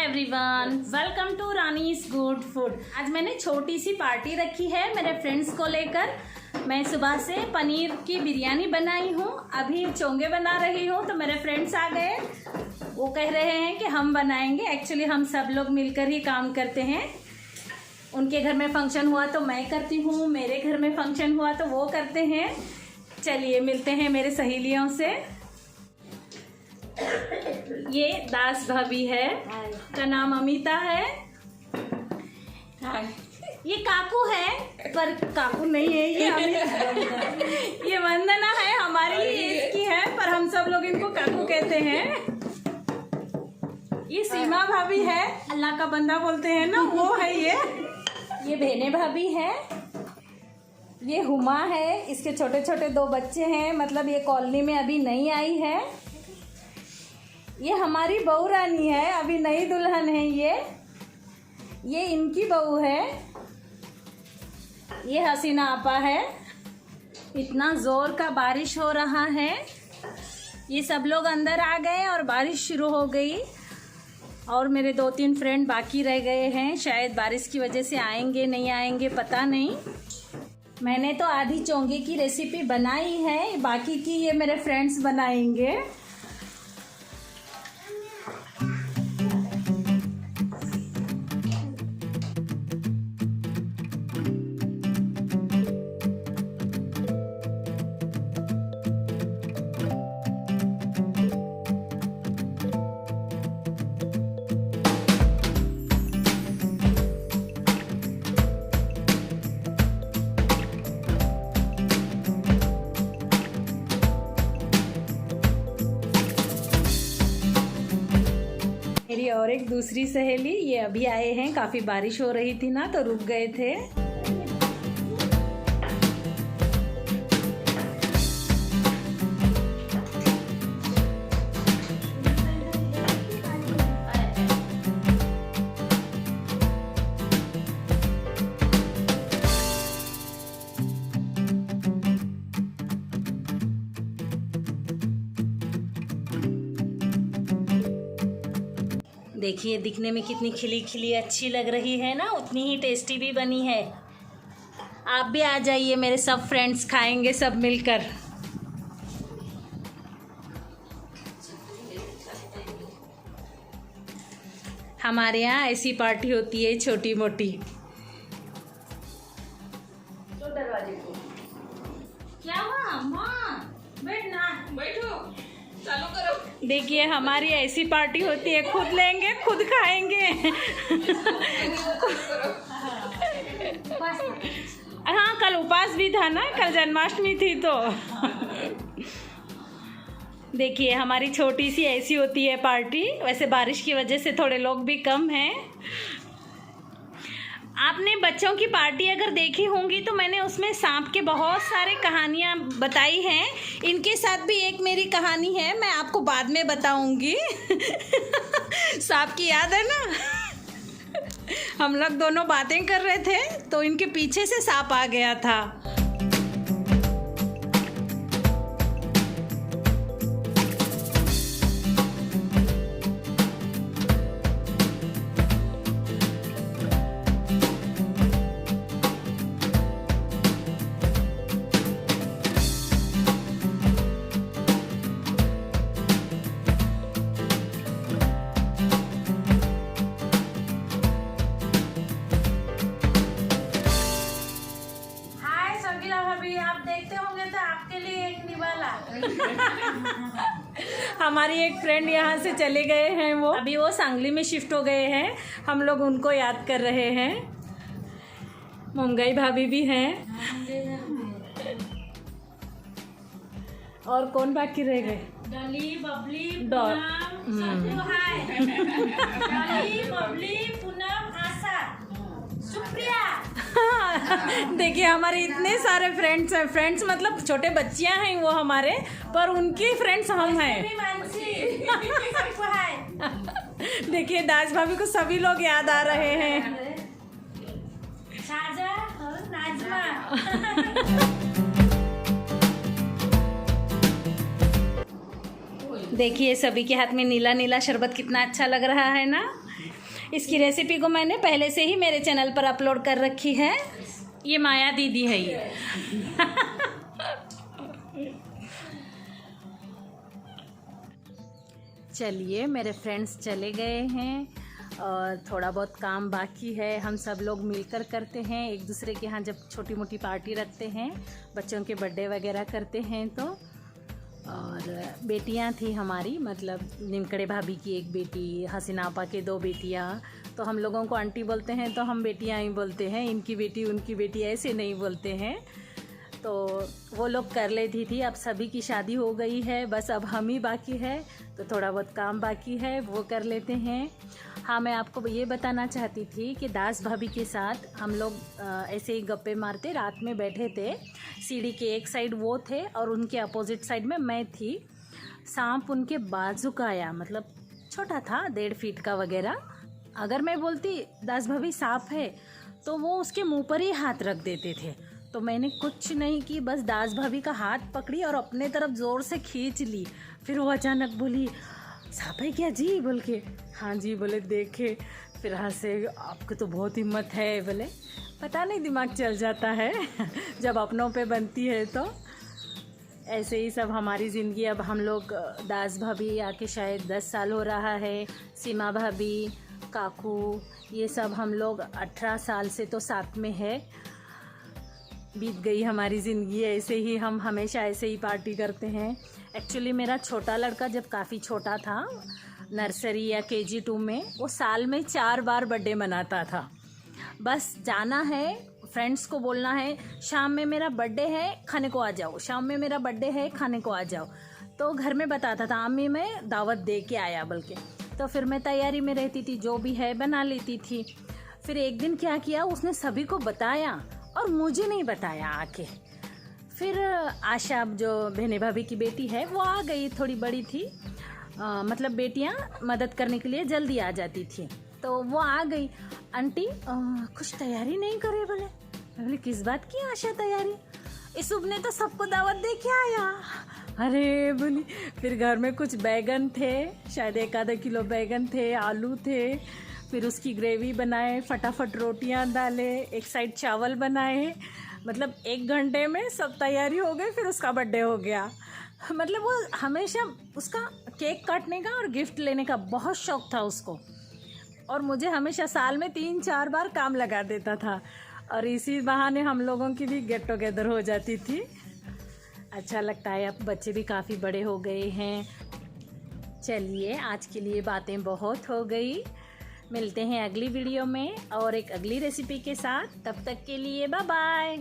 Everyone, welcome to Rani's good food. आज मैंने छोटी सी पार्टी रखी है मेरे फ्रेंड्स को लेकर। मैं सुबह से पनीर की बिरयानी बनाई हूँ, अभी चोंगे बना रही हूँ। तो मेरे फ्रेंड्स आ गए, वो कह रहे हैं कि हम बनाएंगे। एक्चुअली हम सब लोग मिलकर ही काम करते हैं। उनके घर में फंक्शन हुआ तो मैं करती हूँ, मेरे घर में फंक्शन हुआ तो वो करते हैं। चलिए मिलते हैं मेरे सहेलियों से। ये दास भाभी है, का नाम अमिता है। ये काकू है, पर काकू नहीं है, ये अमिता। ये वंदना है, हमारी एज की है, पर हम सब लोग इनको काकू कहते हैं। ये सीमा भाभी है, अल्लाह का बंदा बोलते हैं ना, वो है ये भेने भाभी है। ये हुमा है, इसके छोटे छोटे 2 बच्चे हैं, मतलब ये कॉलोनी में अभी नई आई है। ये हमारी बहू रानी है, अभी नई दुल्हन है। ये इनकी बहू है। ये हसीना आपा है। इतना ज़ोर का बारिश हो रहा है, ये सब लोग अंदर आ गए और बारिश शुरू हो गई। और मेरे 2-3 फ्रेंड बाकी रह गए हैं, शायद बारिश की वजह से आएंगे नहीं आएंगे पता नहीं। मैंने तो आधी चोंगे की रेसिपी बनाई है, बाकी की ये मेरे फ्रेंड्स बनाएंगे। मेरी और एक दूसरी सहेली, ये अभी आए हैं। काफ़ी बारिश हो रही थी ना, तो रुक गए थे। देखिए दिखने में कितनी खिली खिली अच्छी लग रही है ना, उतनी ही टेस्टी भी बनी है। आप भी आ जाइए, मेरे सब फ्रेंड्स खाएंगे सब मिलकर। हमारे यहाँ ऐसी पार्टी होती है छोटी मोटी। तो दरवाजे को क्या हुआ? माँ बैठना, बैठो, चालू करो। देखिए हमारी ऐसी पार्टी होती है, खुद लेंगे खुद खाएंगे। हाँ, कल उपवास भी था ना, कल जन्माष्टमी थी तो। देखिए हमारी छोटी सी ऐसी होती है पार्टी। वैसे बारिश की वजह से थोड़े लोग भी कम हैं। आपने बच्चों की पार्टी अगर देखी होंगी तो मैंने उसमें सांप के बहुत सारे कहानियाँ बताई हैं। इनके साथ भी एक मेरी कहानी है, मैं आपको बाद में बताऊंगी। सांप की याद है ना? हम लोग दोनों बातें कर रहे थे तो इनके पीछे से सांप आ गया था। आप देखते होंगे तो आपके लिए एक निवाला। हमारी एक फ्रेंड यहाँ से चले गए हैं, वो अभी वो सांगली में शिफ्ट हो गए हैं। हम लोग उनको याद कर रहे हैं। मुंगई भाभी भी हैं। और कौन बाकी रह गए? डॉली, बबली, पूनम, डॉली, बबली, पूनम, आशा, सुप्रिया। देखिए हमारे इतने सारे फ्रेंड्स हैं। फ्रेंड्स मतलब छोटे बच्चियां हैं वो हमारे, पर उनकी फ्रेंड्स हम हैं। देखिए दास भाभी को सभी लोग याद आ रहे हैं। देखिए सभी के हाथ में नीला नीला शरबत कितना अच्छा लग रहा है ना। इसकी रेसिपी को मैंने पहले से ही मेरे चैनल पर अपलोड कर रखी है। ये माया दीदी है ये। चलिए, मेरे फ्रेंड्स चले गए हैं और थोड़ा बहुत काम बाकी है। हम सब लोग मिलकर करते हैं एक दूसरे के यहाँ, जब छोटी मोटी पार्टी रखते हैं, बच्चों के बर्थडे वगैरह करते हैं तो। और बेटियां थी हमारी, मतलब निमकड़े भाभी की एक बेटी, हसीना आपा के 2 बेटियां। तो हम लोगों को आंटी बोलते हैं तो हम बेटियां ही बोलते हैं, इनकी बेटी उनकी बेटी ऐसे नहीं बोलते हैं। तो वो लोग कर लेती थी। अब सभी की शादी हो गई है, बस अब हम ही बाकी है, तो थोड़ा बहुत काम बाकी है, वो कर लेते हैं। हाँ, मैं आपको ये बताना चाहती थी कि दास भाभी के साथ हम लोग ऐसे ही गप्पे मारते रात में बैठे थे। सीढ़ी के एक साइड वो थे और उनके अपोजिट साइड में मैं थी। सांप उनके बाजू का आया, मतलब छोटा था, 1.5 फीट का वगैरह। अगर मैं बोलती दास भाभी सांप है तो वो उसके मुंह पर ही हाथ रख देते थे। तो मैंने कुछ नहीं की, बस दास भाभी का हाथ पकड़ी और अपने तरफ ज़ोर से खींच ली। फिर वो अचानक बोली, सांप है क्या जी? बोल के हाँ जी बोले। देखे, फिर हंसे, आपको तो बहुत हिम्मत है। बोले पता नहीं, दिमाग चल जाता है जब अपनों पे बनती है तो। ऐसे ही सब हमारी ज़िंदगी। अब हम लोग दास भाभी आके शायद 10 साल हो रहा है, सीमा भाभी, काकू, ये सब हम लोग 18 साल से तो साथ में है। बीत गई हमारी ज़िंदगी ऐसे ही। हम हमेशा ऐसे ही पार्टी करते हैं। एक्चुअली मेरा छोटा लड़का जब काफ़ी छोटा था, नर्सरी या KG 2 में, वो साल में 4 बार बर्थडे मनाता था। बस जाना है, फ्रेंड्स को बोलना है शाम में मेरा बर्थडे है, खाने को आ जाओ, शाम में मेरा बर्थडे है, खाने को आ जाओ। तो घर में बताता था, अम्मी मैं दावत दे के आया बल्कि। तो फिर मैं तैयारी में रहती थी, जो भी है बना लेती थी। फिर एक दिन क्या किया, उसने सभी को बताया और मुझे नहीं बताया आके। फिर आशा, जो बहने भाभी की बेटी है, वो आ गई, थोड़ी बड़ी थी, मतलब बेटियां मदद करने के लिए जल्दी आ जाती थी। तो वो आ गई, आंटी कुछ तैयारी नहीं करे? बोले किस बात की आशा तैयारी? इस शुभ ने तो सबको दावत दे के आया। अरे बोली, फिर घर में कुछ बैगन थे, शायद 1 आधा किलो बैगन थे, आलू थे, फिर उसकी ग्रेवी बनाए, फटाफट रोटियां डाले, एक साइड चावल बनाए। मतलब 1 घंटे में सब तैयारी हो गई। फिर उसका बर्थडे हो गया। मतलब वो हमेशा, उसका केक काटने का और गिफ्ट लेने का बहुत शौक़ था उसको, और मुझे हमेशा साल में 3-4 बार काम लगा देता था। और इसी बहाने हम लोगों की भी गेट टुगेदर हो जाती थी। अच्छा लगता है। अब बच्चे भी काफ़ी बड़े हो गए हैं। चलिए, आज के लिए बातें बहुत हो गई। मिलते हैं अगली वीडियो में और एक अगली रेसिपी के साथ। तब तक के लिए बाय बाय।